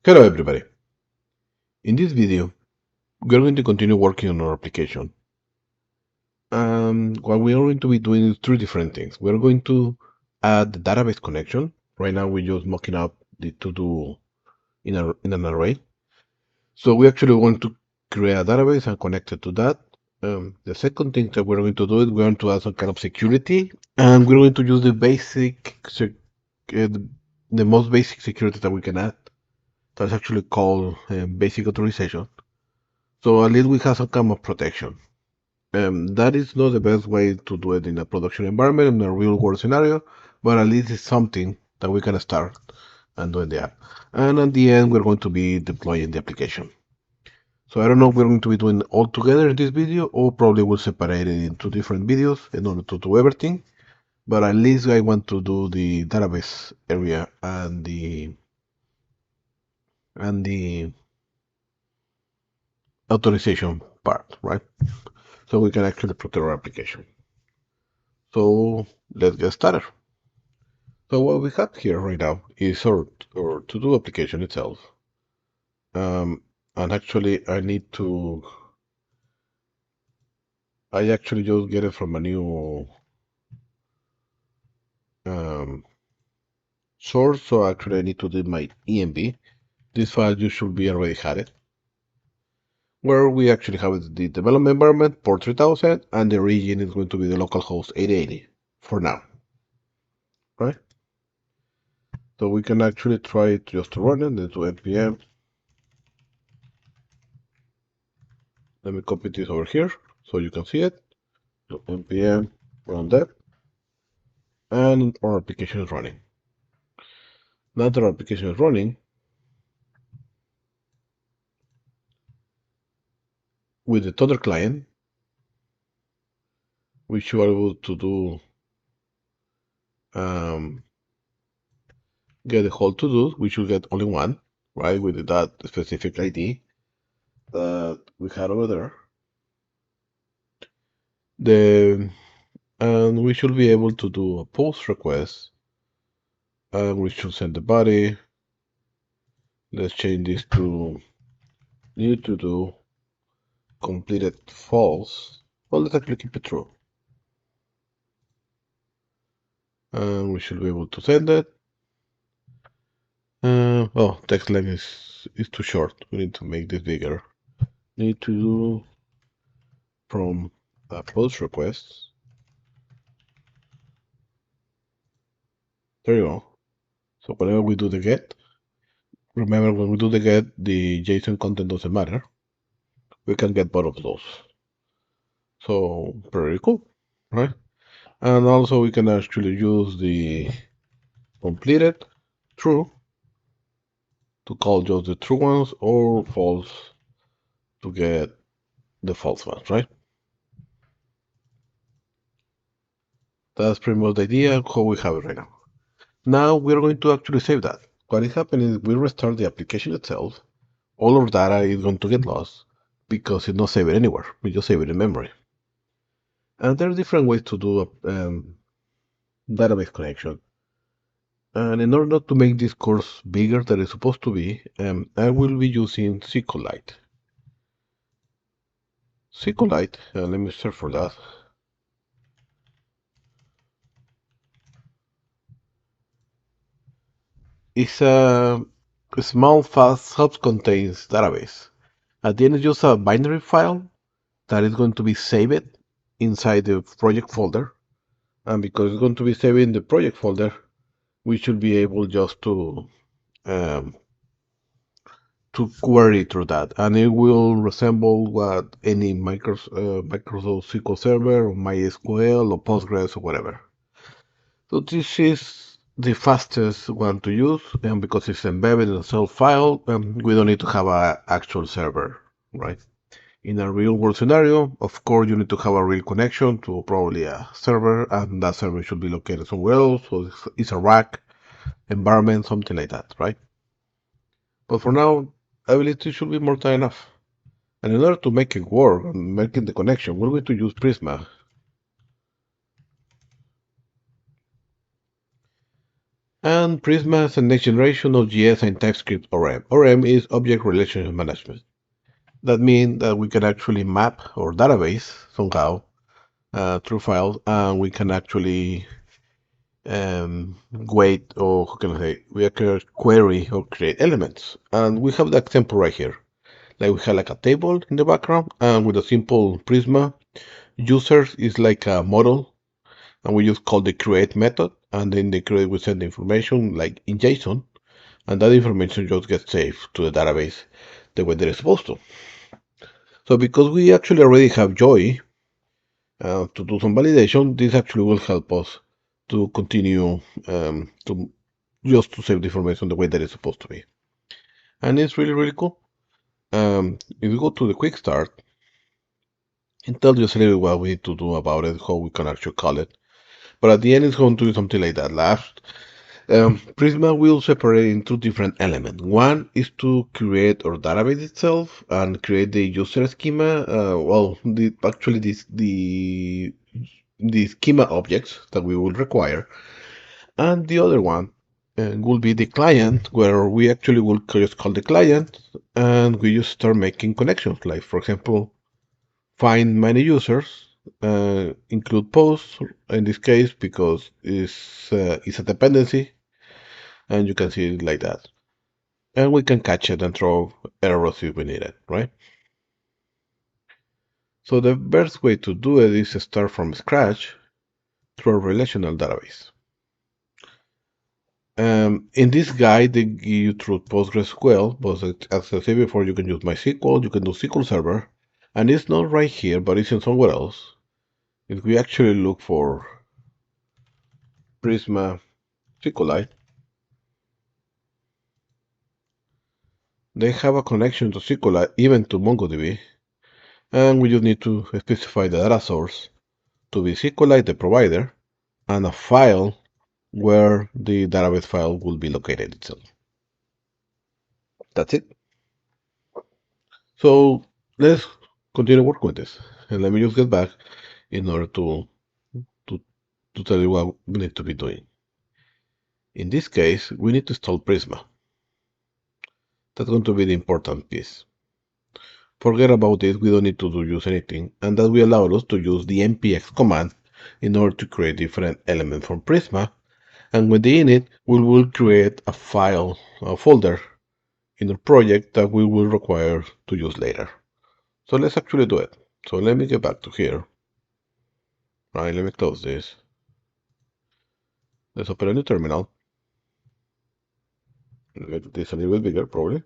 Hello everybody. In this video, we're going to continue working on our application. What we are going to be doing is three different things. We're going to add the database connection. Right now we're just mocking up the to-do in an array. So we actually want to create a database and connect it to that. The second thing that we're going to do is we're going to add some kind of security, and we're going to use the the most basic security that we can add. That's actually called basic authorization. So at least we have some kind of protection. That is not the best way to do it in a production environment, in a real world scenario, but at least it's something that we can start and do in the app. And at the end, we're going to be deploying the application. So I don't know if we're going to be doing all together in this video, or probably we'll separate it into different videos in order to do everything. But at least I want to do the database area and the authorization part, right? So we can actually protect our application. So let's get started. So what we have here right now is our to-do application itself. And actually I actually just get it from a new um, source. So actually I need to do my env. This file you should be already had it. Where we actually have the development environment port 3000 and the region is going to be the localhost 8080 for now, right? So we can actually try it just to run it. Let's do npm. Let me copy this over here so you can see it. So npm run that. And our application is running. Now that our application is running, with the Thunder client, we should be able to do get the whole to-do. We should get only one, right, with that specific ID that we had over there. And we should be able to do a post request, and we should send the body. Let's change this to new to do completed false. Well, let's actually keep it true. And we should be able to send it. Oh, text length is too short. We need to make this bigger. Need to do from a post request. There you go. So whenever we do the get, remember when we do the get, the JSON content doesn't matter. We can get both of those. So very cool, right? And also we can actually use the completed true to call just the true ones or false to get the false ones, right? That's pretty much the idea how we have it right now. Now we're going to actually save that. What is happening is we restart the application itself. All our data is going to get lost because it's not saved anywhere. We just save it in memory. And there are different ways to do a database connection. And in order not to make this course bigger than it's supposed to be, I will be using SQLite. SQLite, let me search for that. It's a small, fast, self-contained database. At the end, it's just a binary file that is going to be saved inside the project folder. And because it's going to be saved in the project folder, we should be able just um, to query through that, and it will resemble what any Microsoft SQL Server or MySQL or Postgres or whatever. So this is the fastest one to use, and because it's embedded in a self file, we don't need to have an actual server, right? In a real world scenario, of course, you need to have a real connection to probably a server, and that server should be located somewhere else. So it's a rack environment, something like that, right? But for now, I believe this should be more than enough. And in order to make it work and making the connection, we're going to use Prisma. And Prisma is the next generation of JS and TypeScript ORM. ORM is Object Relationship Management. That means that we can actually map our database somehow through files, and we can actually wait, or how can I say, we can query or create elements. And we have the example right here. Like we have like a table in the background, and with a simple Prisma, users is like a model, and we just call the create method, and then the create will send the information like in JSON, and that information just gets saved to the database the way that it's supposed to. So because we actually already have Joy to do some validation, this actually will help us to continue to just to save the information the way that it's supposed to be. And it's really, really cool. If you go to the quick start, it tells you a little what we need to do about it, how we can actually call it. But at the end, it's going to do something like that. Last, Prisma will separate into different elements. One is to create our database itself and create the user schema. Actually, the schema objects that we will require. And the other one will be the client, where we actually will just call the client and we just start making connections. Like, for example, find many users, include posts in this case because it's a dependency, and you can see it like that. And we can catch it and throw errors if we need it, right? So the best way to do it is to start from scratch through a relational database. In this guide, they give you through PostgreSQL, but as I said before, you can use MySQL, you can do SQL Server, and it's not right here, but it's in somewhere else. If we actually look for Prisma SQLite, they have a connection to SQLite, even to MongoDB, and we just need to specify the data source to be SQLite, the provider, and a file where the database file will be located itself. That's it. So let's continue working with this. And let me just get back in order to, to tell you what we need to be doing. In this case, we need to install Prisma. That's going to be the important piece. Forget about this, we don't need to use anything, and that will allow us to use the npx command in order to create different elements from Prisma, and within it, we will create a file, a folder in our project that we will require to use later. So let's actually do it. So let me get back to here. Right, let me close this. Let's open a new terminal. Make this a little bit bigger, probably.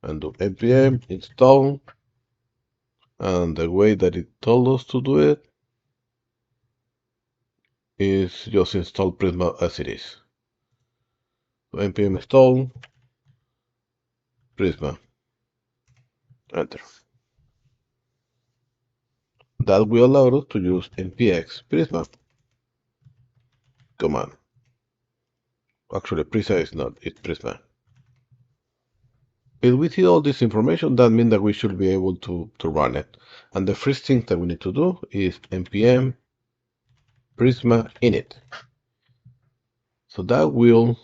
And do npm install. And the way that it told us to do it is just install Prisma as it is. So npm install Prisma. Enter. That will allow us to use npx Prisma command. Actually, Prisma is not, it's Prisma. If we see all this information, that means that we should be able to run it. And the first thing that we need to do is npm Prisma init. So that will,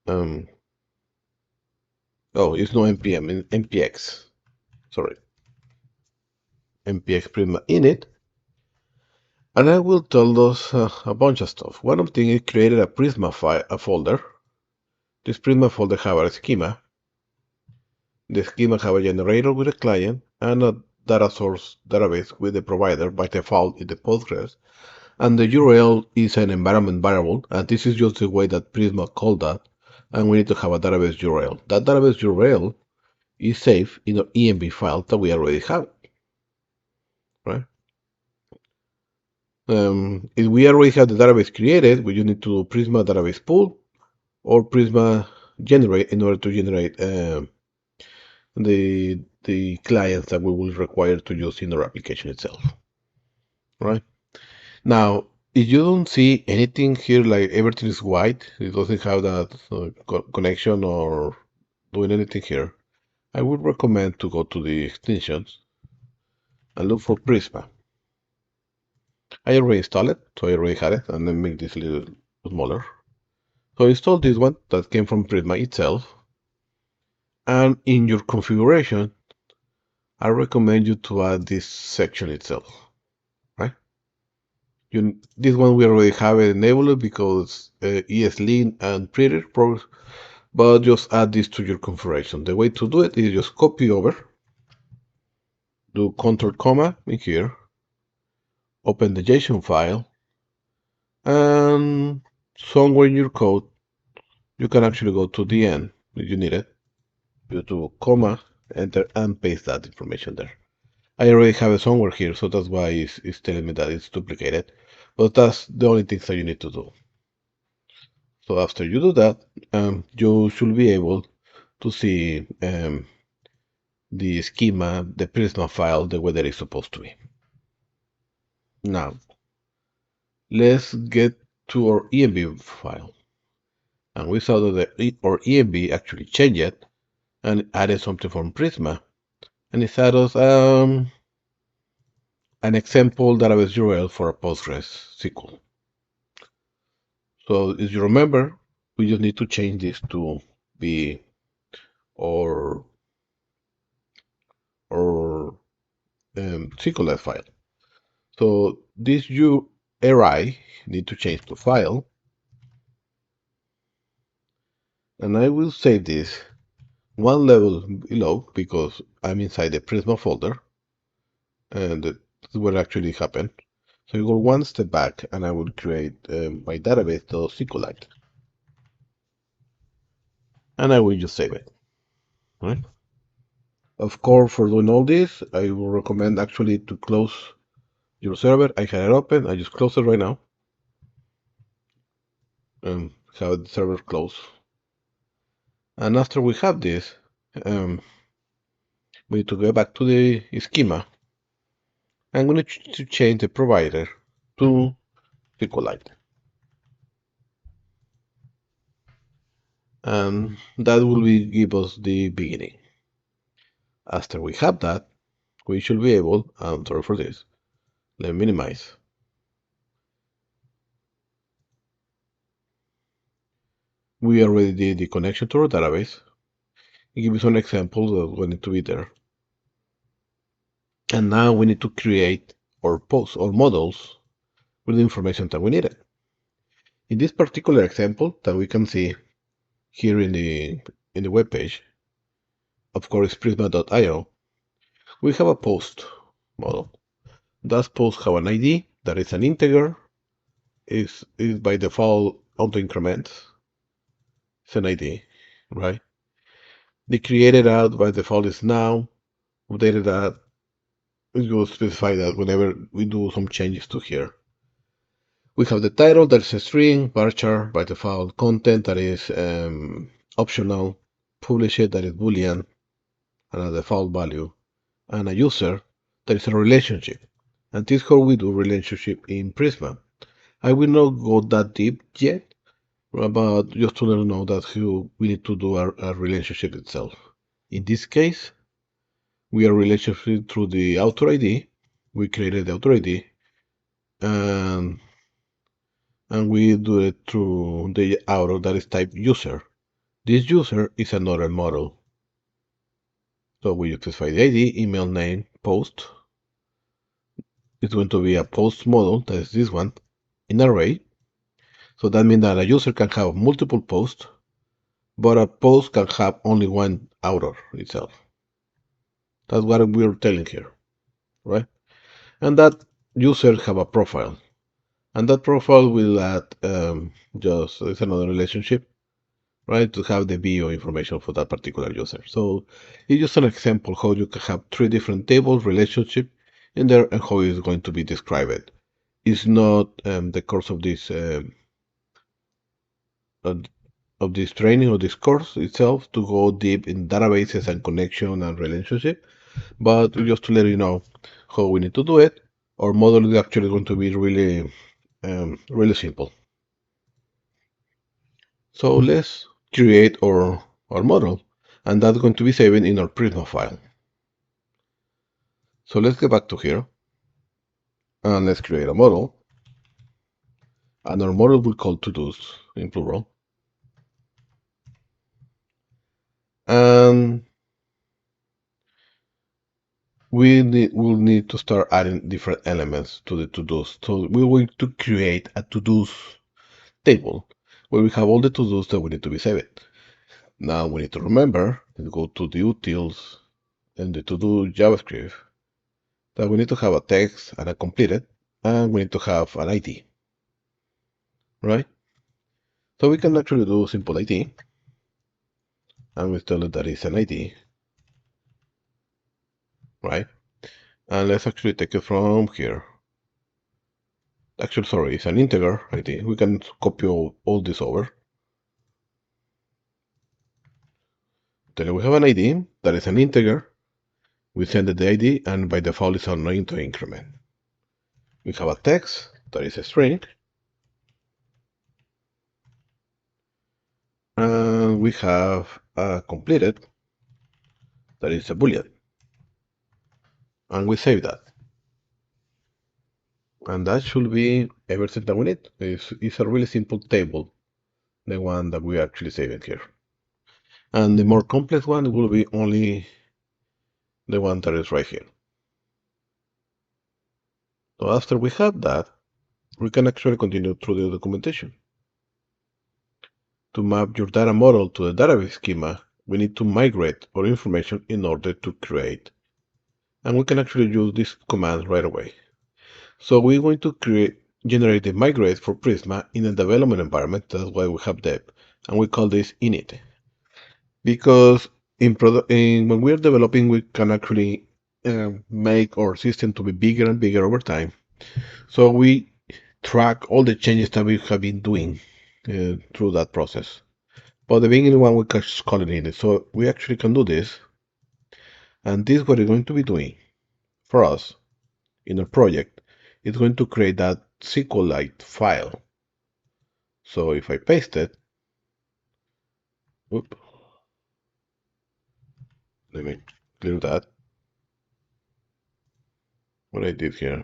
it's no npm, npx. Sorry. npx Prisma init. And I will tell us a bunch of stuff. One of the things is created a Prisma file, a folder. This Prisma folder have a schema. The schema have a generator with a client and a data source database with the provider by default in the Postgres. And the URL is an environment variable, and this is just the way that Prisma called that. And we need to have a database URL. That database URL is saved in an env file that we already have. Right? If we already have the database created, we just need to do Prisma database pool or Prisma generate in order to generate the clients that we will require to use in our application itself. Right? Now, if you don't see anything here, like everything is white, it doesn't have that connection or doing anything here, I would recommend to go to the extensions and look for Prisma. I already installed it, so I already had it, and then make this little smaller. So install this one that came from Prisma itself. And in your configuration, I recommend you to add this section itself, right? This one we already have it enabled because ESLint and Pretty, but just add this to your configuration. The way to do it is just copy over, do Control comma in here, open the JSON file, and somewhere in your code, you can actually go to the end if you need it. You do comma, enter, and paste that information there. I already have it somewhere here, so that's why it's telling me that it's duplicated. But that's the only things that you need to do. So after you do that, you should be able to see the schema, the Prisma file, the way that it's supposed to be. Now, let's get to our ENV file. And we saw that our ENV actually changed it and added something from Prisma. And it added an example database URL for a Postgres SQL. So as you remember, we just need to change this to be our SQLite file. So this URI need to change to file, and I will save this one level below because I'm inside the Prisma folder, and this is what actually happened. So you go one step back, and I will create my database.SQLite, and I will just save it. Right? Of course, for doing all this, I will recommend actually to close your server. I had it open. I just close it right now and have the server closed. And after we have this, we need to go back to the schema. I'm going to change the provider to SQLite. And that will give us the beginning. After we have that, we should be able, I'm sorry for this, let me minimize. We already did the connection to our database. I'll give you some examples of what need to be there. And now we need to create our posts or models with the information that we needed. In this particular example that we can see here in the web page, of course, Prisma.io, we have a post model. That post have an ID that is an integer, is by default auto increments. It's an ID, right? The created out by default is now, updated at, you will specify that whenever we do some changes to here. We have the title that is a string, varchar by default, content that is optional, published that is boolean, and a default value, and a user that is a relationship. And this is how we do relationship in Prisma. I will not go that deep yet, but just to let you know that how we need to do a relationship itself. In this case, we are relationship through the author ID. We created the author ID, and we do it through the author that is type user. This user is another model. So we specify the ID, email name, post. It's going to be a post model, that is this one, in array. So that means that a user can have multiple posts, but a post can have only one author itself. That's what we're telling here, right? And that user have a profile, and that profile will add just it's another relationship, right? To have the bio information for that particular user. So it's just an example how you can have three different tables relationship in there and how it's going to be described. It's not the course of this training or this course itself to go deep in databases and connection and relationship, but just to let you know how we need to do it. Our model is actually going to be really simple. So let's create our model, and that's going to be saved in our Prisma file. So let's get back to here, and let's create a model. And our model will call to-dos in plural. And we'll need to start adding different elements to the to-dos. So we're going to create a to-dos table where we have all the to-dos that we need to be saved. Now we need to remember to go to the utils and the to-do JavaScript that we need to have a text and a completed, and we need to have an ID, right? So we can actually do simple ID, and we tell it that it's an ID, right? And let's actually take it from here. Actually, sorry, it's an integer ID. We can copy all this over. Then we have an ID that is an integer. We send it the ID, and by default, it's not to increment. We have a text that is a string, and we have a completed that is a boolean, and we save that. And that should be everything that we need. It's a really simple table, the one that we actually saved here. And the more complex one will be only the one that is right here. So after we have that, we can actually continue through the documentation. To map your data model to the database schema, we need to migrate our information in order to create. And we can actually use this command right away. So we're going to generate the migrate for Prisma in a development environment. That's why we have dev. And we call this init. Because when we're developing, we can actually make our system to be bigger and bigger over time. So we track all the changes that we have been doing through that process. But the beginning one, we can just call it init. So we actually can do this. And this what we're going to be doing for us in a project. It's going to create that SQLite file. So if I paste it, whoop, let me clear that. What I did here,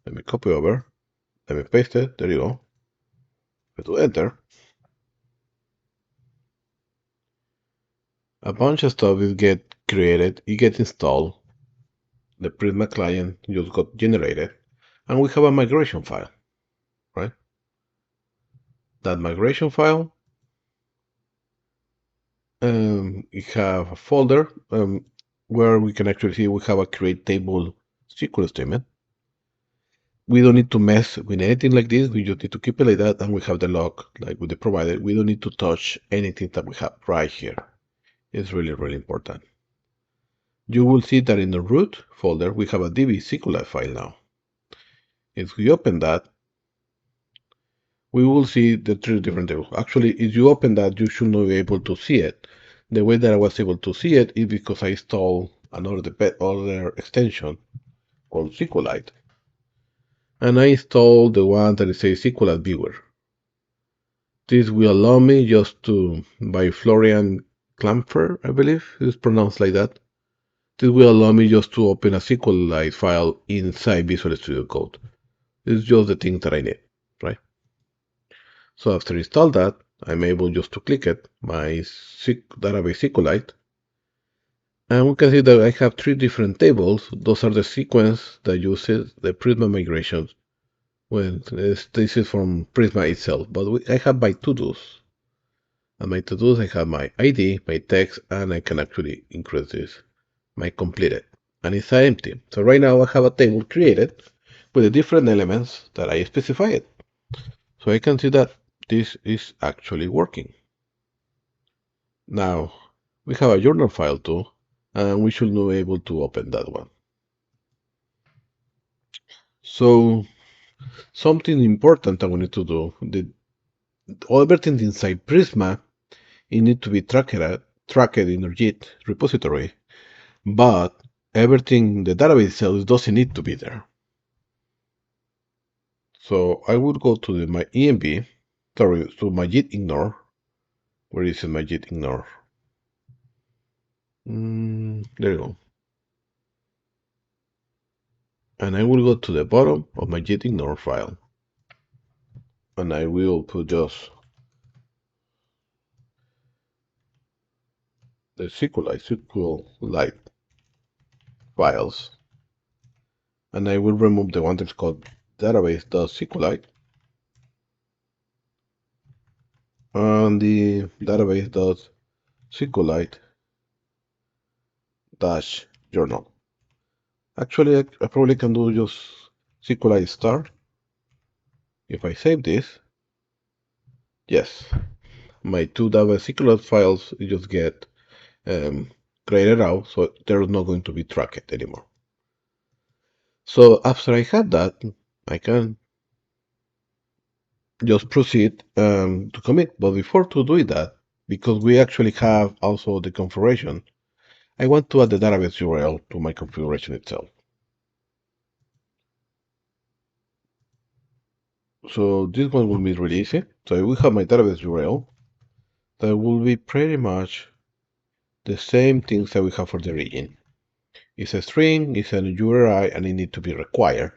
let me copy over, let me paste it, there you go. I do enter. A bunch of stuff will get created, it gets installed. The Prisma client just got generated, and we have a migration file, right? That migration file, we have a folder where we can actually see we have a create table SQL statement. We don't need to mess with anything like this. We just need to keep it like that, and we have the log like with the provider. We don't need to touch anything that we have right here. It's really, really important. You will see that in the root folder, we have a db SQLite file now. If we open that, we will see the three different tables. Actually, if you open that, you should not be able to see it. The way that I was able to see it is because I installed other extension called SQLite. And I installed the one that is a SQLite viewer. This will allow me just to, by Florian Klamfer, I believe it's pronounced like that. This will allow me just to open a SQLite file inside Visual Studio Code. It's just the thing that I need, right? So after install that, I'm able just to click it, my database SQLite, and we can see that I have three different tables. Those are the sequence that uses the Prisma migration. Well, this is from Prisma itself, but I have my to-dos. And my to-dos, I have my ID, my text, and I can actually increase this, my completed. And it's empty. So right now I have a table created with the different elements that I specified. So I can see that this is actually working. Now, we have a journal file too, and we should now be able to open that one. So, something important that we need to do, everything inside Prisma, it needs to be tracked in our Git repository, but everything, the database itself doesn't need to be there. So I would go to my env, sorry, to my git ignore. Where is my git ignore? There you go. And I will go to the bottom of my gitignore file, and I will put just the SQLite files, and I will remove the one that's called database.sqlite and the database.sqlite dash journal. Actually, I probably can do just SQLite start. If I save this, yes, my two database SQLite files just get graded out, so they're not going to be tracked anymore. So after I have that, I can just proceed to commit. But before to do that, because we actually have also the configuration, I want to add the database URL to my configuration itself. So this one will be really easy. So I will have my database URL that will be pretty much the same things that we have for the region. It's a string, it's an URI, and it needs to be required.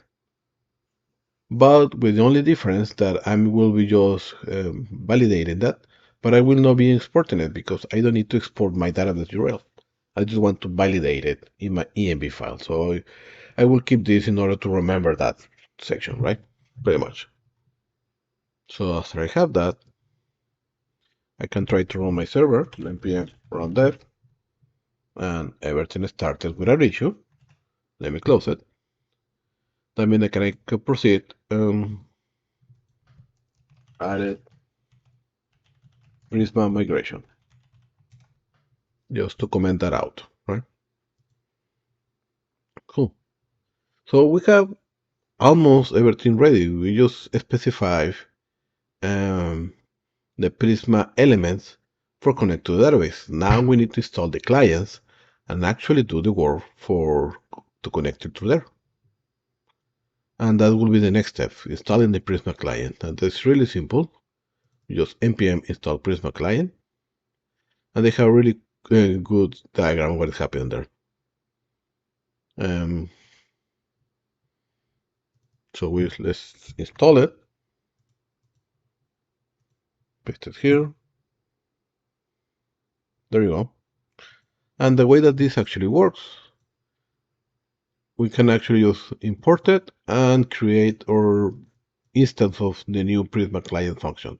But with the only difference that I will be just validating that, but I will not be exporting it because I don't need to export my database URL. I just want to validate it in my env file. So I will keep this in order to remember that section, right? Pretty much. So after I have that, I can try to run my server, npm run dev, and everything started without issue. Let me close it. That means I can proceed. Added Prisma migration, just to comment that out, right? Cool. So we have almost everything ready. We just specify um, the Prisma elements for connect to the database. Now we need to install the clients and actually do the work to connect it to there. And that will be the next step, installing the Prisma client. And that's really simple. You just npm install Prisma client, and they have a really good diagram of what is happening there. So let's install it. Paste it here. There you go. And the way that this actually works, we can actually just import it and create our instance of the new Prisma client function.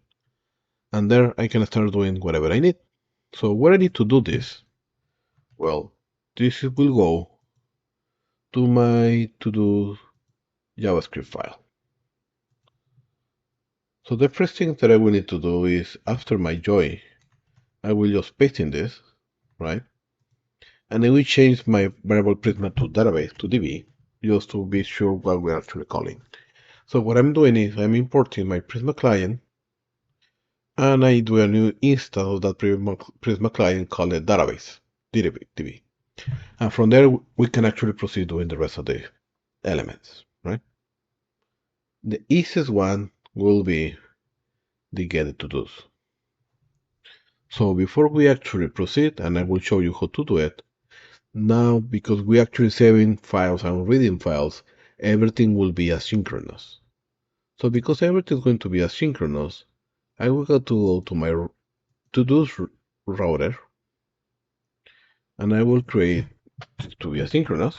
And there I can start doing whatever I need. So where I need to do this? Well, this will go to my to-do JavaScript file. So the first thing that I will need to do is after my join, I will just paste in this, right? And I will change my variable Prisma to database to DB just to be sure what we're actually calling. So what I'm doing is I'm importing my Prisma client and I do a new instance of that Prisma client called a database, DB. And from there, we can actually proceed doing the rest of the elements, right? The easiest one will be the get to dos. So before we actually proceed, and I will show you how to do it, now because we actually saving files and reading files, everything will be asynchronous. So because everything is going to be asynchronous, I will go to my to-dos router, and I will create to be asynchronous,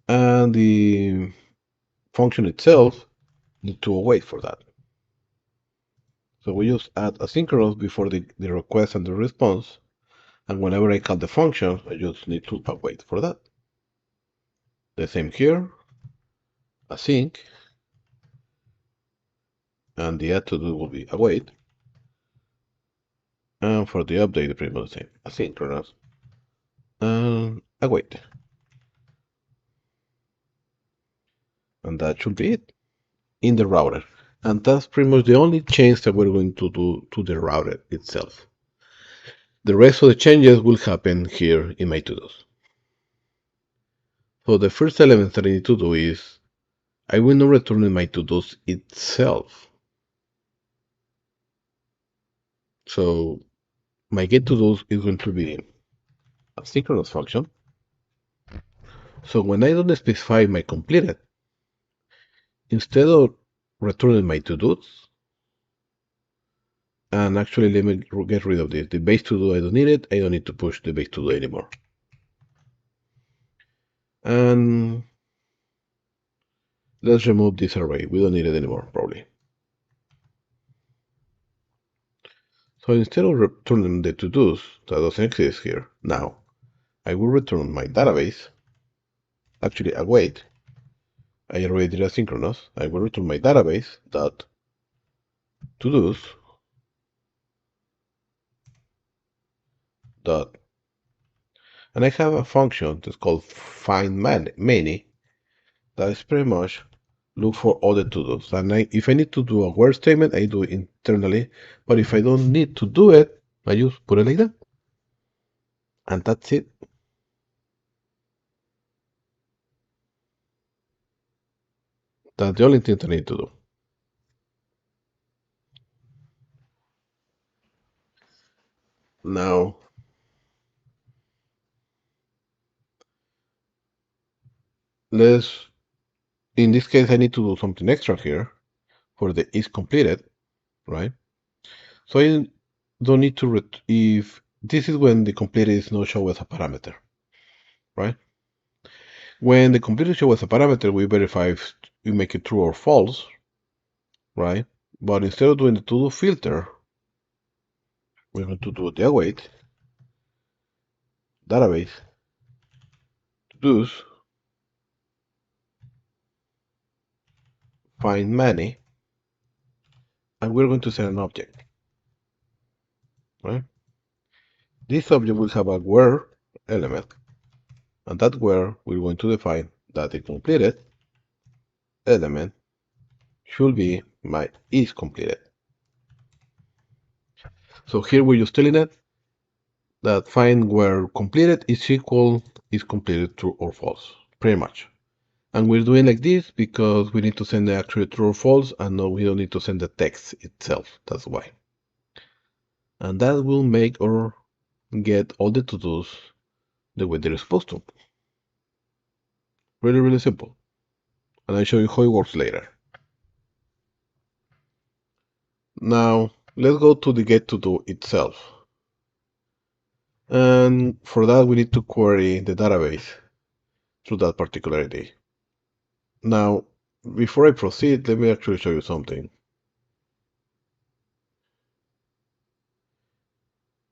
and the function itself need to await for that. So we just add asynchronous before the request and the response, and whenever I call the function, I just need to await for that. The same here, async, and the add to do will be await, and for the update, pretty much the same, asynchronous, and await. And that should be it in the router. And that's pretty much the only change that we're going to do to the router itself. The rest of the changes will happen here in my to-dos. So the first element that I need to do is I will not return in my to-dos itself. So my get to-dos is going to be a synchronous function. So when I don't specify my completed, instead of returning my to-dos, and actually let me get rid of this. The base to-do, I don't need it. I don't need to push the base to-do anymore. And let's remove this array. We don't need it anymore, probably. So instead of returning the to-dos that doesn't exist here, now I will return my database. Actually, await. I already did asynchronous. I will return my database dot to-dos dot, and I have a function that's called find many that is pretty much look for all the to-dos. And if I need to do a where statement, I do it internally. But if I don't need to do it, I just put it like that. And that's it. That's the only thing I need to do. Now, in this case, I need to do something extra here for the is completed, right? So I don't need to, if this is when the completed is not shown as a parameter, right? When the completed shows as a parameter, we verify if we make it true or false, right? But instead of doing the to-do filter, we're going to do the await database to-dos find many, and we're going to set an object, right? This object will have a where element, and that where we're going to define that the completed element should be my is completed. So here we're just telling it that find where completed is completed true or false, pretty much. And we're doing like this because we need to send the actual true or false, and no, we don't need to send the text itself. That's why. And that will make or get all the to-dos the way they're supposed to. Really, really simple. And I'll show you how it works later. Now, let's go to the get to do itself. And for that, we need to query the database through that particular ID. Now, before I proceed, let me actually show you something.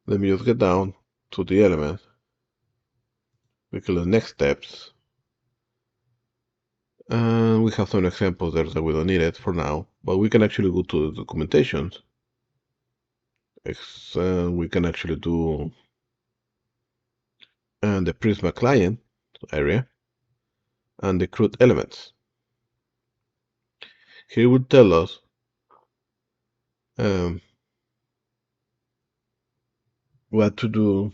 Let me just get down to the element. We click on next steps. And we have some examples there that we don't need it for now, but we can actually go to the documentation. We can actually do the Prisma client area and the CRUD elements. Here will tell us what to do,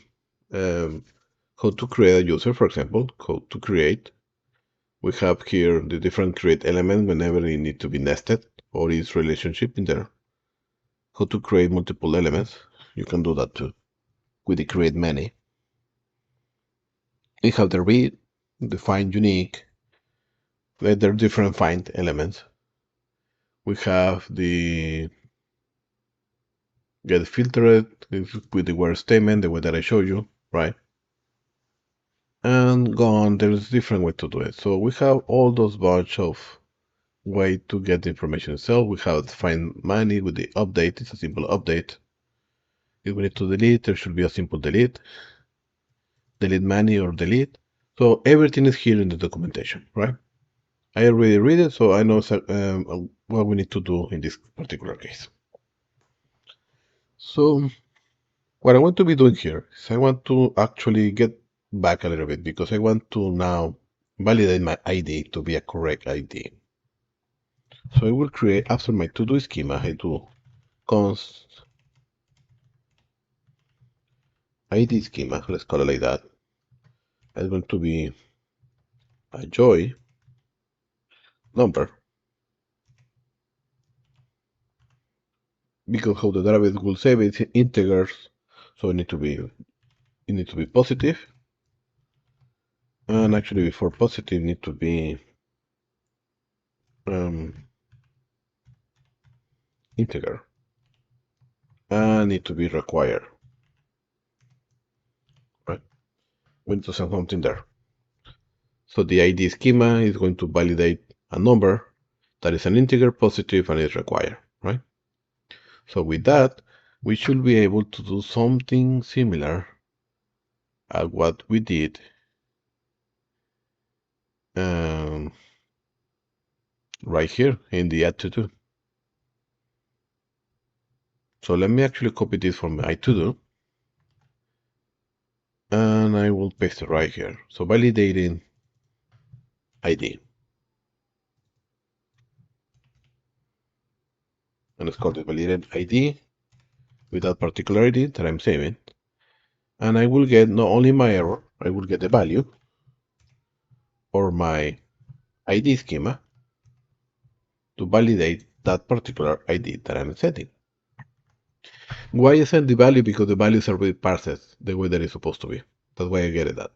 how to create a user, for example, how to create. We have here the different create elements whenever they need to be nested or is relationship in there. How to create multiple elements. You can do that too with the create many. We have the read, the find unique. There are different find elements. We have the get filtered with the where statement, the way that I showed you, right? And go on, there's different way to do it. So we have all those bunch of way to get the information itself. We have find many with the update. It's a simple update. If we need to delete, there should be a simple delete. Delete many or delete. So everything is here in the documentation, right? I already read it, so I know what we need to do in this particular case. So what I want to be doing here is I want to actually get back a little bit because I want to now validate my ID to be a correct ID. So I will create, after my to-do schema, I do const ID schema, let's call it like that. It's going to be a joy number, because how the database will save it is in integers, so it needs to be positive. And actually, before positive, need to be integer, and need to be required. Right? We need to send something there. So the ID schema is going to validate a number that is an integer positive and is required, right? So with that, we should be able to do something similar at what we did um, right here in the add to do. So let me actually copy this from my to do, and I will paste it right here. So validating ID, and it's called the validated ID with that particular ID that I'm saving, and I will get not only my error, I will get the value or my ID schema to validate that particular ID that I'm setting. Why I send the value? Because the values are already parsed the way that it's supposed to be. That's why I get it that.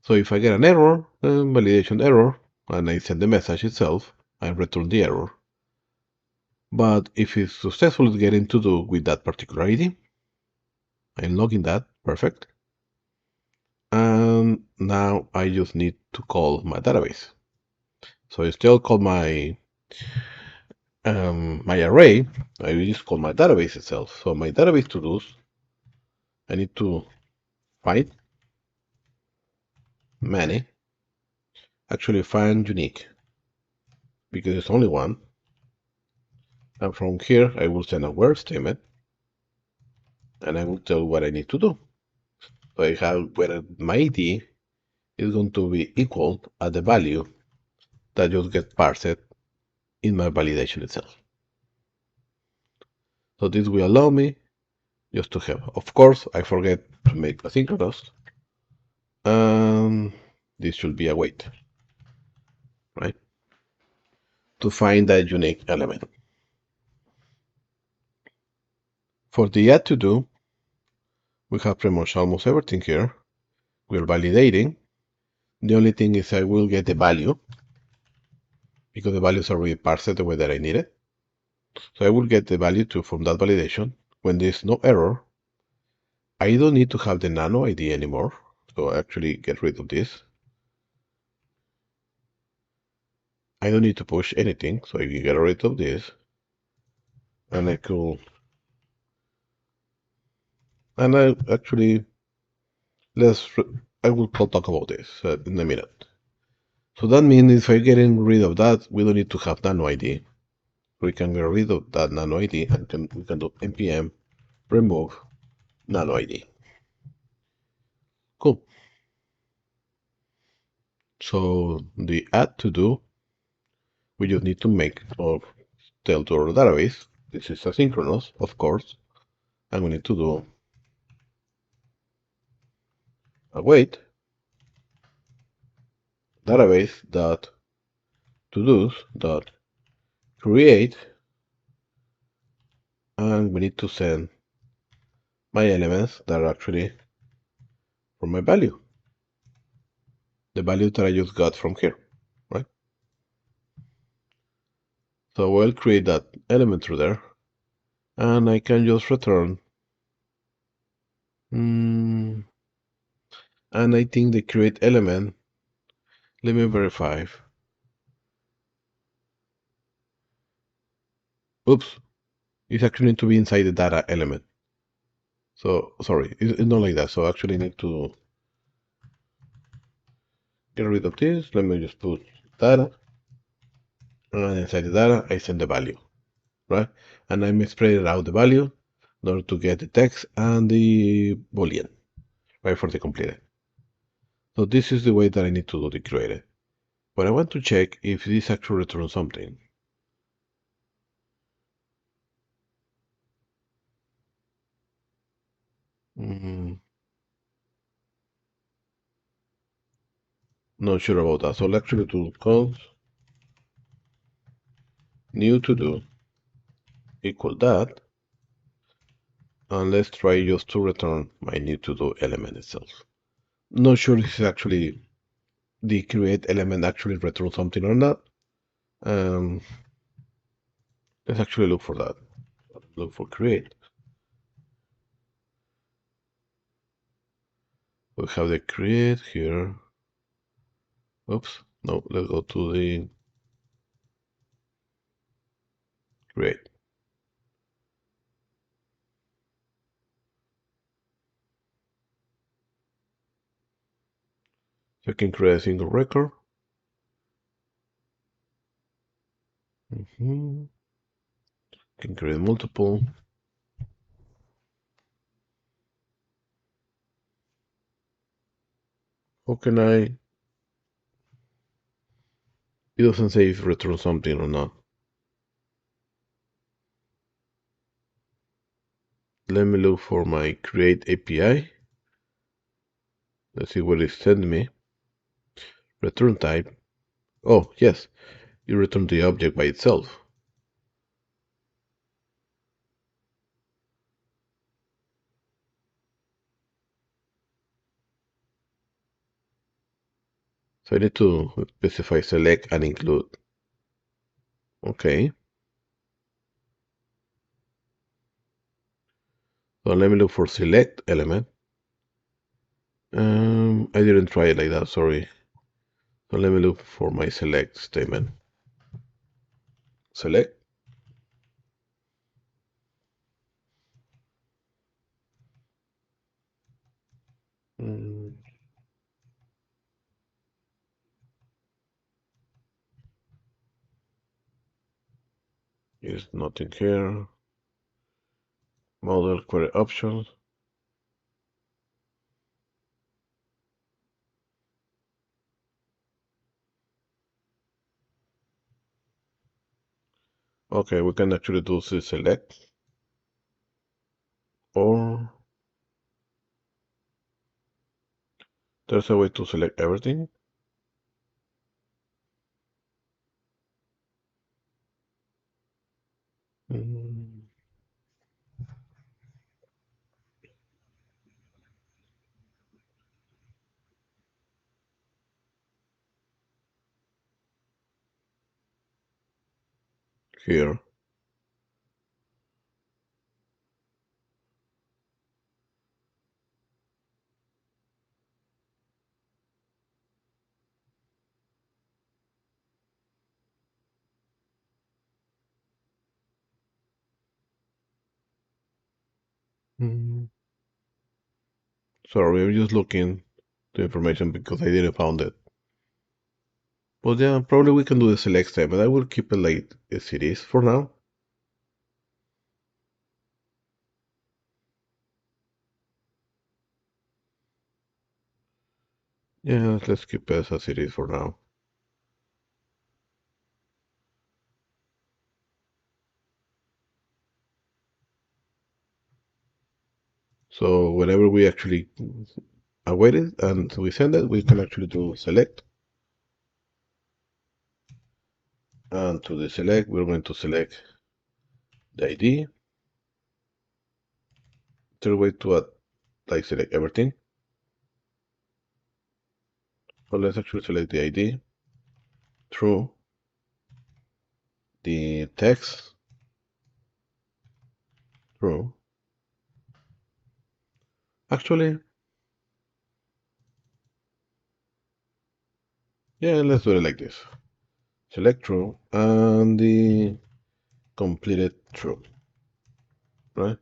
So if I get an error, validation error, and I send the message itself, I return the error. But if it's successfully getting to do with that particular ID, I'm logging that, perfect. And now I just need to call my database. So I still call my array, I just call my database itself. So my database to-dos, I need to find many, actually find unique, because it's only one. And from here, I will send a where statement, and I will tell what I need to do. So I have whether my ID is going to be equal at the value that just gets parsed in my validation itself. So this will allow me just to have, of course, I forget to make asynchronous, and this should be a wait, right? To find that unique element. For the add to do, we have pretty much almost everything here. We're validating. The only thing is I will get the value because the values are already parsed the way that I need it. So I will get the value too from that validation. When there's no error, I don't need to have the nano ID anymore. So I actually get rid of this. I don't need to push anything. So I get rid of this. And I could, and I actually, I will talk about this in a minute. So that means if I getting rid of that, we don't need to have nano ID. We can get rid of that nano ID and we can do npm remove nano ID. Cool. So the add to do, we just need to make or tell to our database, this is asynchronous, of course, and we need to do a wait database dot to-dos dot create, and we need to send my elements that are actually from my value, the value that I just got from here, right? So we'll create that element through there, and I can just return. And I think the create element, let me verify. Oops, it's actually need to be inside the data element. So sorry, it's not like that. So I actually need to get rid of this. Let me just put data, and inside the data, I send the value, right? And I'm spreading out the value in order to get the text and the boolean, right, for the completed. So this is the way that I need to do the created. But I want to check if this actually returns something. Not sure about that. So let's actually do const new to do equal that, and let's try just to return my new to do element itself. Not sure if it's actually the create element actually return something or not. Um, let's actually look for that. Look for create. We have the create here. Oops, no, let's go to the create. So I can create a single record. Can create multiple. How can I? It doesn't say if return something or not. Let me look for my create API. Let's see what it sent me. Return type. Oh, yes, you return the object by itself. So I need to specify select and include. Okay. So let me look for select element. I didn't try it like that, sorry. So let me look for my select statement. Select. Mm, There's nothing here. Model query options. Okay, we can actually do the select, or there's a way to select everything. Mm, Here. Mm, Sorry, I'm just looking the information because I didn't found it. But yeah, probably we can do the select step, but I will keep it like as it is for now. Yeah, let's keep it as it is for now. So whenever we actually await it and we send it, we can actually do select. And to the select, we're going to select the ID. Third way to like select everything. So let's actually select the ID. True. The text. True. Actually, yeah, let's do it like this. Select true and the completed true. Right?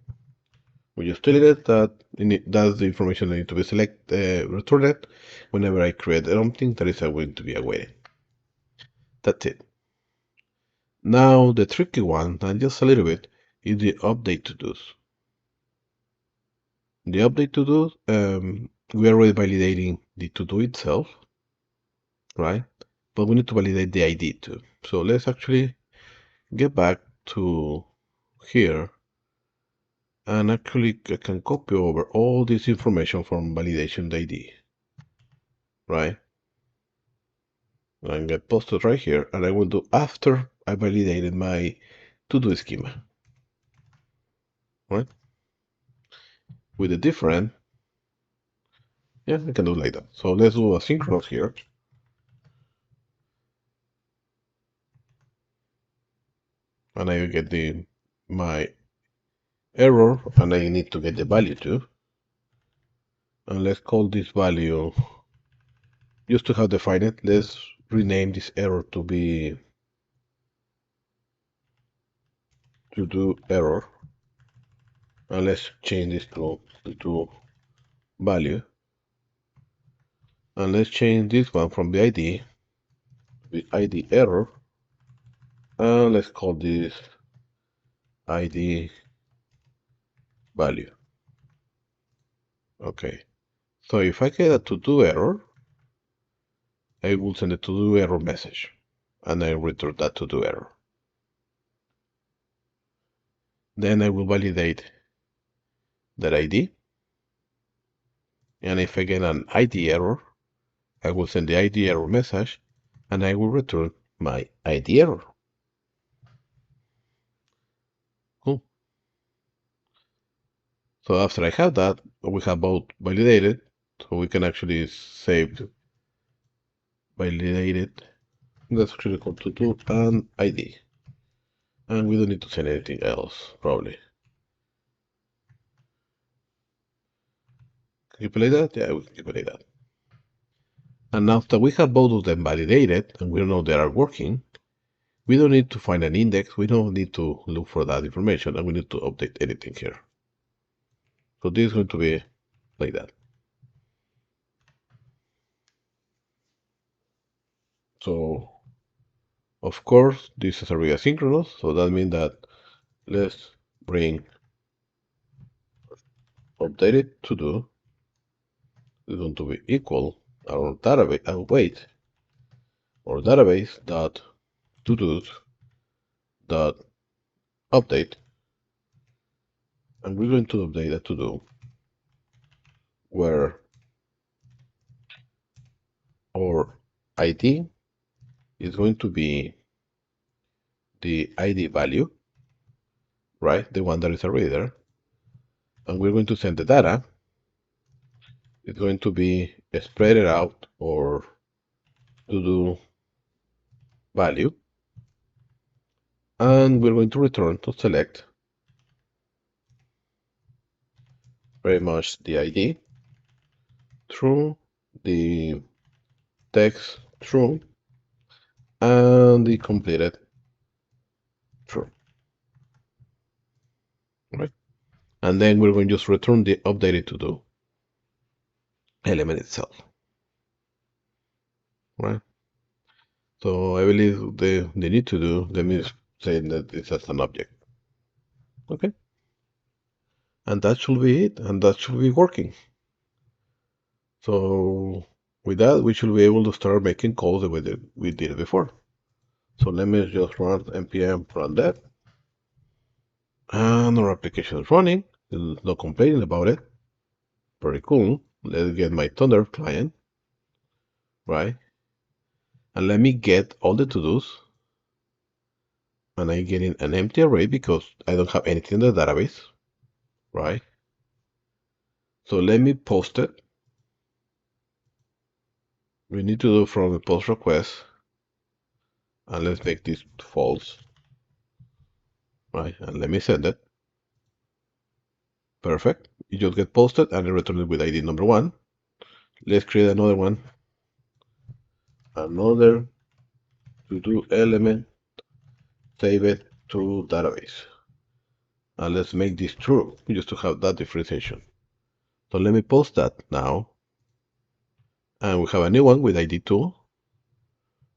We just deleted that. That's the information that need to be returned whenever I create something that is going to be awaited. That's it. Now the tricky one, and just a little bit, is the update to dos. The update to dos, we are already validating the to do itself, right? But we need to validate the ID too. So let's actually get back to here, and actually I can copy over all this information from validation ID, right? And get posted right here, and I will do after I validated my to-do schema, right? With the different, Yeah, I can do like that. So let's do asynchronous here. And I get my error, and I need to get the value too. And let's call this value, just to have defined it, let's rename this error to be to do error. And let's change this to value. And let's change this one from the ID error. And let's call this ID value. Okay. So if I get a to-do error, I will send a to-do error message. And I return that to-do error. Then I will validate that ID. And if I get an ID error, I will send the ID error message, and I will return my ID error. Cool. So after I have that, we have both validated, so we can actually save validated. That's actually called to do and ID. And we don't need to send anything else, probably. Can you play that? Yeah, we can play that. And after we have both of them validated, and we know they are working, we don't need to find an index. We don't need to look for that information, and we need to update anything here. So this is going to be like that. So, of course, this is already asynchronous, so that means that let's bring updated to do is going to be equal our database wait or database dot to do's dot update, and we're going to update a to do where our ID is going to be the ID value, right? The one that is already there. And we're going to send the data. It's going to be spread it out or to do value. And we're going to return to select very much the ID true, the text true, and the completed true. Right? And then we're going to just return the updated to do element itself. Right? So I believe the need to do, let me say that it's as an object. Okay. And that should be it, and that should be working. So with that, we should be able to start making calls the way that we did it before. So let me just run npm run that. And our application is running. No complaining about it. Very cool. Let's get my Thunder client, right? And let me get all the to-dos. And I'm getting an empty array because I don't have anything in the database, right? So let me post it. We need to do from the post request. And let's make this false, right? And let me send it. Perfect. It just get posted and I return it with ID number 1. Let's create another one. Another to-do element. Save it to database. And let's make this true just to have that differentiation. So let me post that now. And we have a new one with ID 2,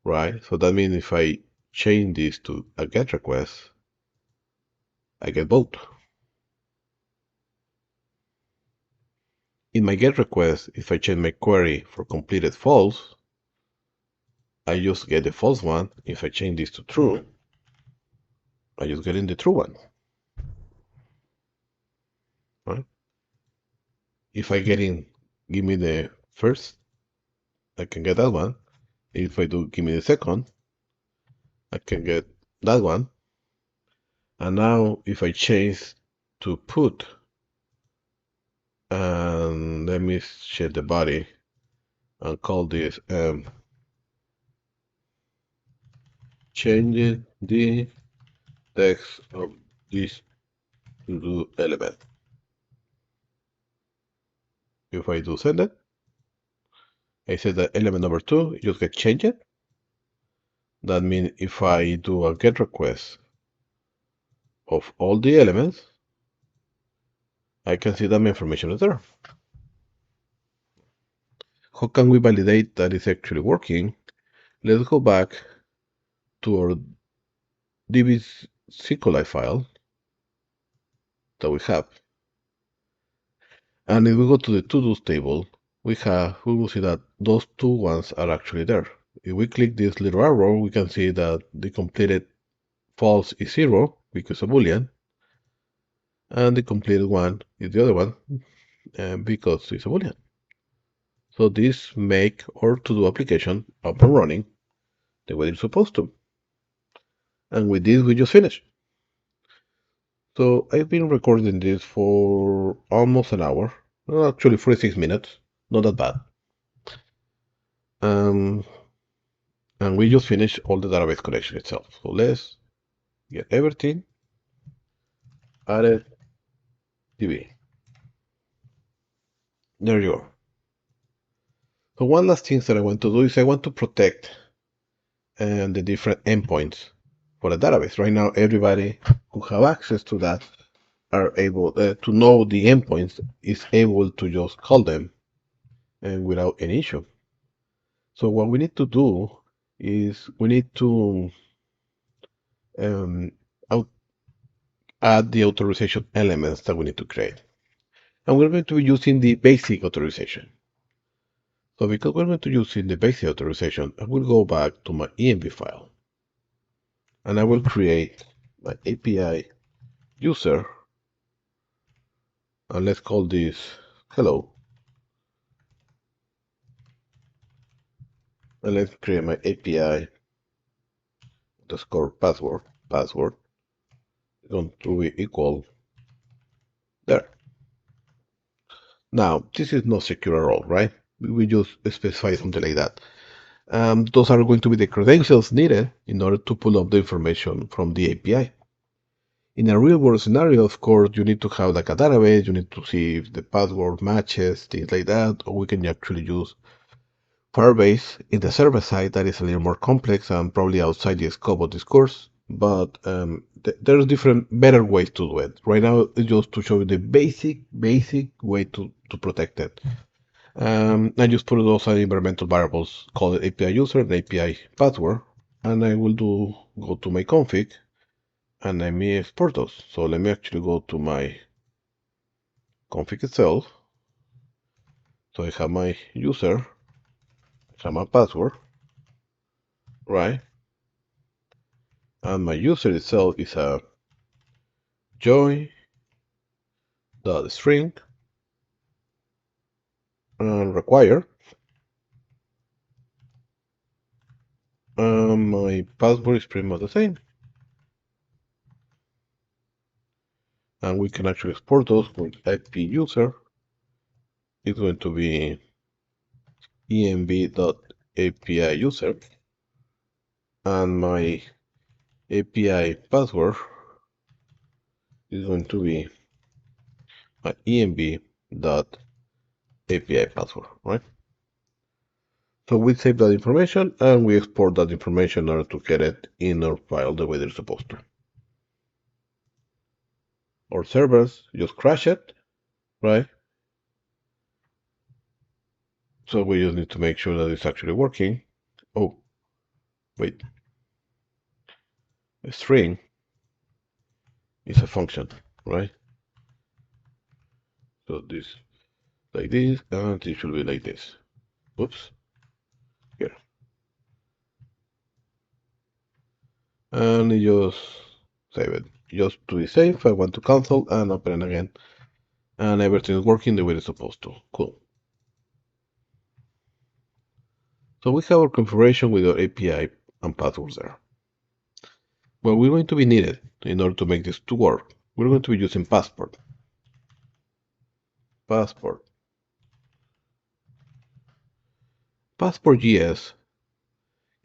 right? So that means if I change this to a GET request, I get both. In my GET request, if I change my query for completed false, I just get the false one. If I change this to true, I just get in the true one. Right? If I get in, give me the first, I can get that one. If I do give me the second, I can get that one. And now if I change to put And let me check the body and call this changing the text of this to-do element. If I do send it, I say that element number 2 just get changed. That means if I do a get request of all the elements, I can see that my information is there. How can we validate that it's actually working? Let's go back to our DB SQLite file that we have. And if we go to the to-dos table, we will see that those two ones are actually there. If we click this little arrow, we can see that the completed false is 0 because of Boolean, and the completed one is the other one because it's a Boolean. So this make our to-do application up and running the way it's supposed to. And with this, we just finished. So I've been recording this for almost an hour, actually 46 minutes, not that bad. And we just finished all the database connection itself. So let's get everything added DB. There you go. So one last thing that I want to do is I want to protect the different endpoints for the database. Right now, everybody who have access to that are able to know the endpoints is able to just call them and without any issue. So what we need to do is we need to um, add the authorization elements that we need to create. And we're going to be using the basic authorization. So because we're going to use in the basic authorization, I will go back to my env file and I will create my API user, and let's call this hello. And let's create my API underscore password. Password is going to be equal there. Now, this is not secure at all, right? We just specify something like that. Those are going to be the credentials needed in order to pull up the information from the API. In a real world scenario, of course, you need to have like a database, you need to see if the password matches, things like that, or we can actually use Firebase in the server side. That is a little more complex and probably outside the scope of this course, but there's different, better ways to do it. Right now, it's just to show you the basic way to protect it. I just put those environmental variables called API user and API password, and I will go to my config and let me export those. So let me actually go to my config itself. So I have my user, I have my password, right? And my user itself is a join.string and require. And my password is pretty much the same. And we can actually export those with IP user. It's going to be env.api user. And my API password is going to be my env.api password, right? So we save that information and we export that information in order to get it in our file the way they're supposed to. Our servers just crash it, right? So we just need to make sure that it's actually working. Oh, wait. A string is a function, right? So this like this, and it should be like this. Oops. Here. And you just save it. Just to be safe, I want to cancel and open it again. And everything is working the way it's supposed to. Cool. So we have our configuration with our API and passwords there. What we're going to be needed in order to make this to work, we're going to be using Passport. Passport. Passport.js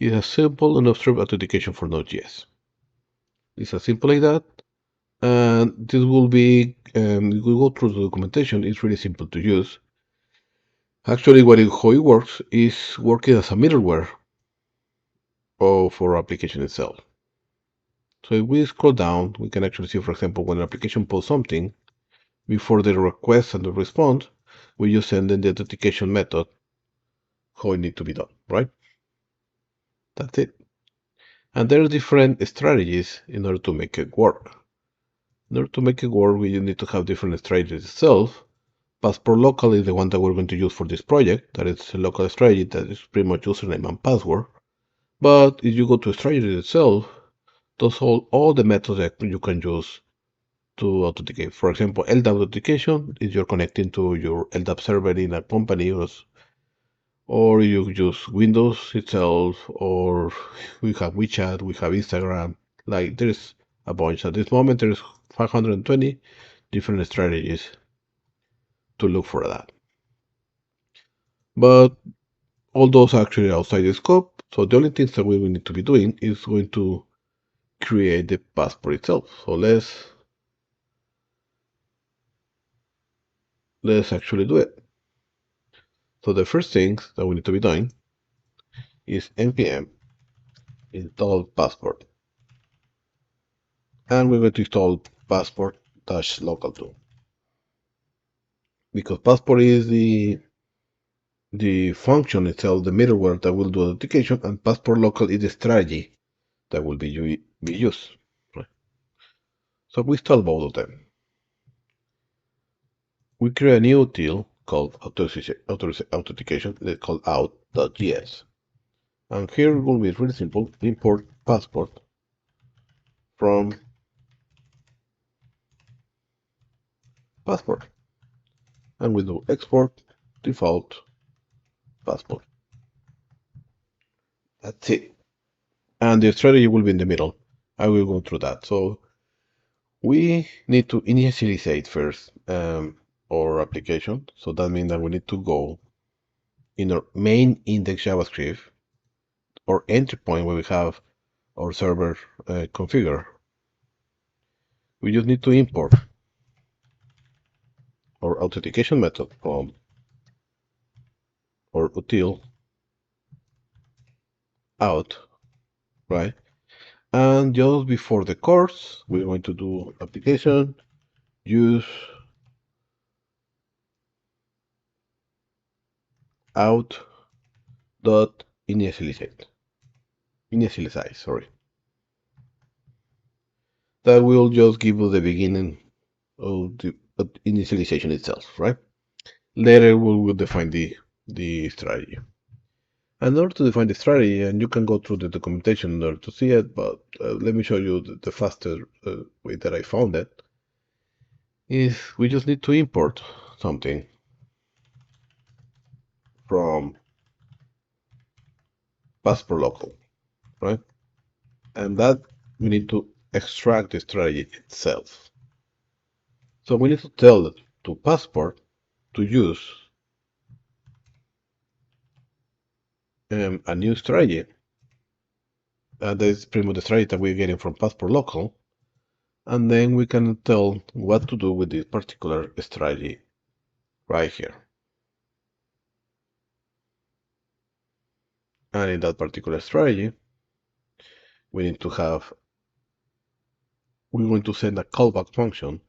is a simple and observed authentication for Node.js. It's as simple like that. And this will be, if we go through the documentation, it's really simple to use. Actually, how it works is working as a middleware for our application itself. So if we scroll down, we can actually see, for example, when an application posts something, before the request and the response, we just send in the authentication method, how it needs to be done, right? That's it. And there are different strategies in order to make it work. In order to make it work, we need to have different strategies itself. Passport local is the one that we're going to use for this project. That is a local strategy that is pretty much username and password. But if you go to strategy itself, those all the methods that you can use to authenticate. For example, LDAP authentication is you're connecting to your LDAP server in a company, or you use Windows itself, or we have WeChat, we have Instagram. Like there's a bunch. At this moment, there's 520 different strategies to look for that. But all those are actually outside the scope. So the only things that we will need to be doing is going to create the passport itself. So let's actually do it. So the first things that we need to be doing is npm install passport. And we're going to install passport local too. Because passport is the function itself, the middleware that will do authentication, and passport local is the strategy that will be used. Right? So we install both of them. We create a new util called authentication called Auth.js. And here it will be really simple. Import passport from passport. And we do export default passport. That's it. And the strategy will be in the middle. I will go through that. So we need to initialize first our application. So that means that we need to go in our main index JavaScript or entry point where we have our server configured. We just need to import our authentication method from our util out, right? And just before the course, we're going to do application use out dot initialize, sorry. That will just give us the beginning of the initialization itself, right? Later we will define the strategy. In order to define the strategy, and you can go through the documentation in order to see it, but let me show you the faster way that I found it, is we just need to import something from passport local, right? And that we need to extract the strategy itself. So we need to tell it to passport to use a new strategy. That is pretty much the strategy that we're getting from passport local. And then we can tell what to do with this particular strategy right here. And in that particular strategy, we need to have, we're going to send a callback function.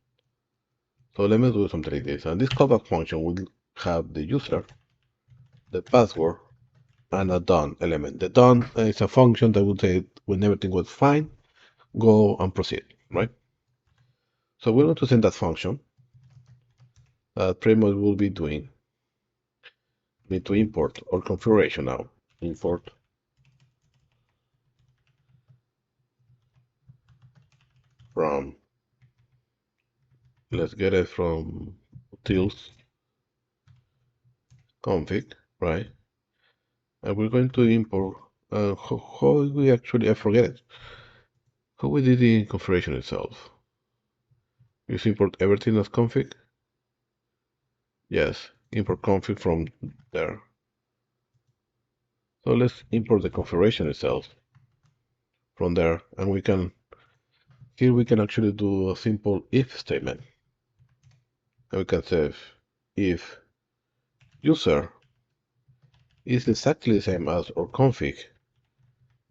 So let me do something like this. And this callback function will have the user, the password, and a done element. The done is a function that will say when everything was fine, go and proceed, right? So we're going to send that function that pretty much will be doing. We need to import our configuration now. Import from, let's get it from utils config, right? And we're going to import, how we actually, I forget it. How we did the configuration itself. Just import everything as config. Yes, import config from there. So let's import the configuration itself from there, and here we can actually do a simple if statement. And we can say if user is exactly the same as our config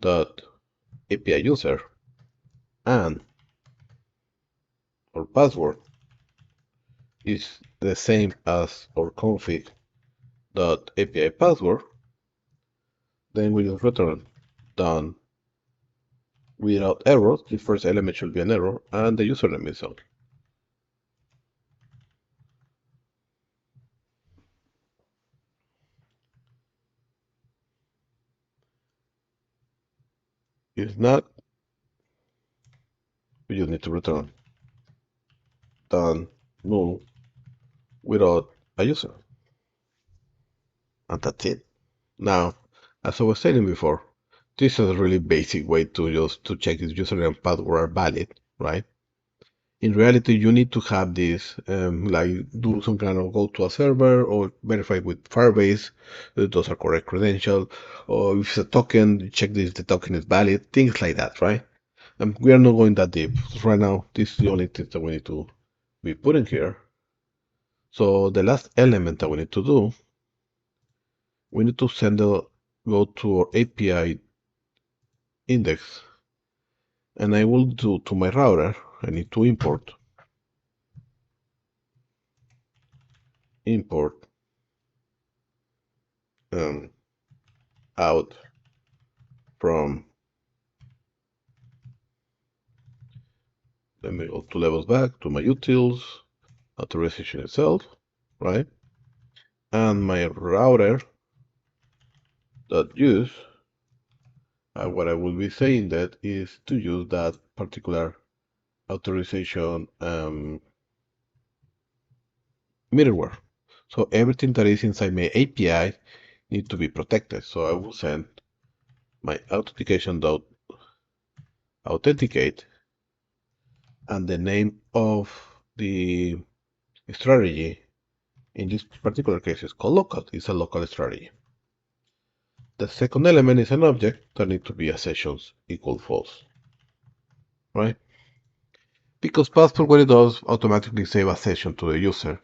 dot API user and our password is the same as our config dot API password, then we just return done without errors. The first element should be an error and the username itself. If not, we just need to return done null without a user. And that's it. Now, as I was saying before, this is a really basic way to check if username and password are valid, right? In reality, you need to have this, like do some kind of go to a server or verify with Firebase that those are correct credentials, or if it's a token, check if the token is valid, things like that, right? We are not going that deep. Right now, this is the only thing that we need to be putting here. So the last element that we need to do, we need to go to our API index, and I will do to my router, I need to import out from, let me go 2 levels back to my utils, authorization itself, right? And my router dot use, what I will be saying that is to use that particular authorization middleware. So everything that is inside my API needs to be protected. So I will send my authentication dot authenticate, and the name of the strategy in this particular case is called local. It's a local strategy. The second element is an object that needs to be a sessions equal false, right? Because Passport, what it does, automatically save a session to the user.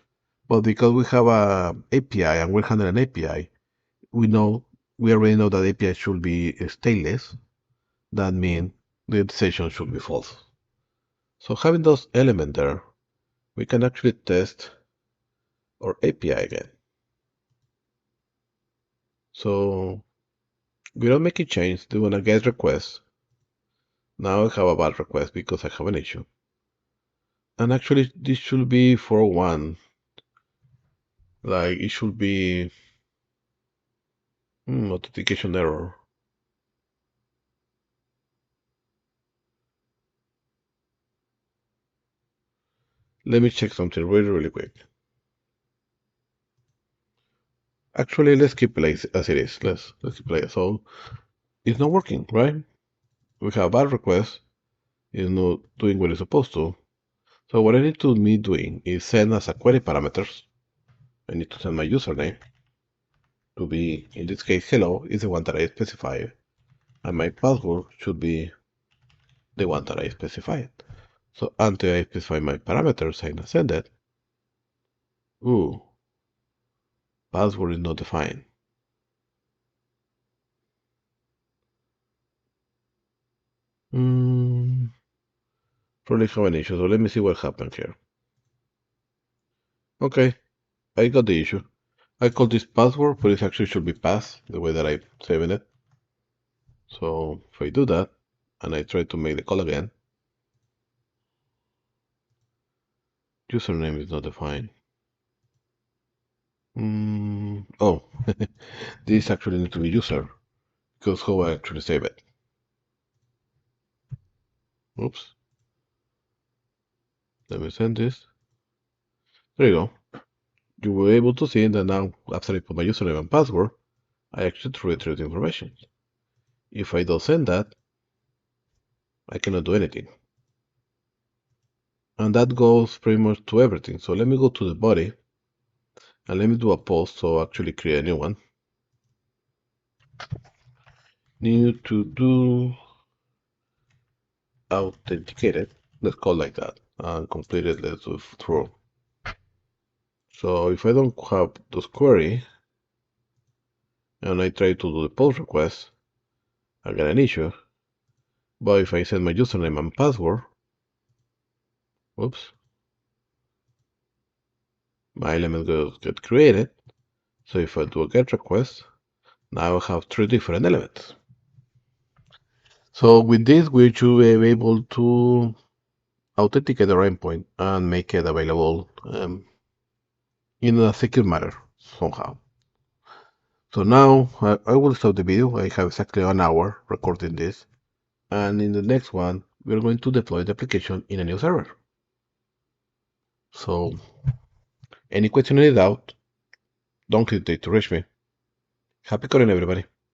But because we have a API and we're handling an API, we already know that API should be stateless. That means the session should be false. So having those elements there, we can actually test our API again. So without making change, doing a GET request. Now I have a bad request because I have an issue. And actually, this should be for one. Like, it should be authentication error. Let me check something really, really quick. Actually, let's keep it as it is. Let's keep it. So it's not working, right? We have a bad request. It's not doing what it's supposed to. So what I need to be doing is send as a query parameters. I need to send my username to be, in this case, hello is the one that I specified, and my password should be the one that I specified. So until I specify my parameters and send it, ooh, password is not defined. Probably have an issue, so let me see what happened here. Okay, I got the issue. I call this password, but it actually should be pass, the way that I'm saving it. So if I do that, and I try to make the call again, username is not defined. Oh, this actually needs to be user, because how I actually save it. Oops. Let me send this. There you go. You were able to see that now, after I put my username and password, I actually retrieve the information. If I don't send that, I cannot do anything. And that goes pretty much to everything. So let me go to the body, And let me do a post, so actually create a new one. Need to do authenticated. Let's call it like that. And completed, let's do true. So if I don't have this query, and I try to do the post request, I get an issue. But if I set my username and password, oops, my element will get created. So if I do a get request, now I have 3 different elements. So with this, we should be able to authenticate our endpoint and make it available in a secure manner somehow. So now I will stop the video. I have exactly 1 hour recording this. And in the next one, we're going to deploy the application in a new server. So any question, any doubt, don't hesitate to reach me. Happy coding, everybody.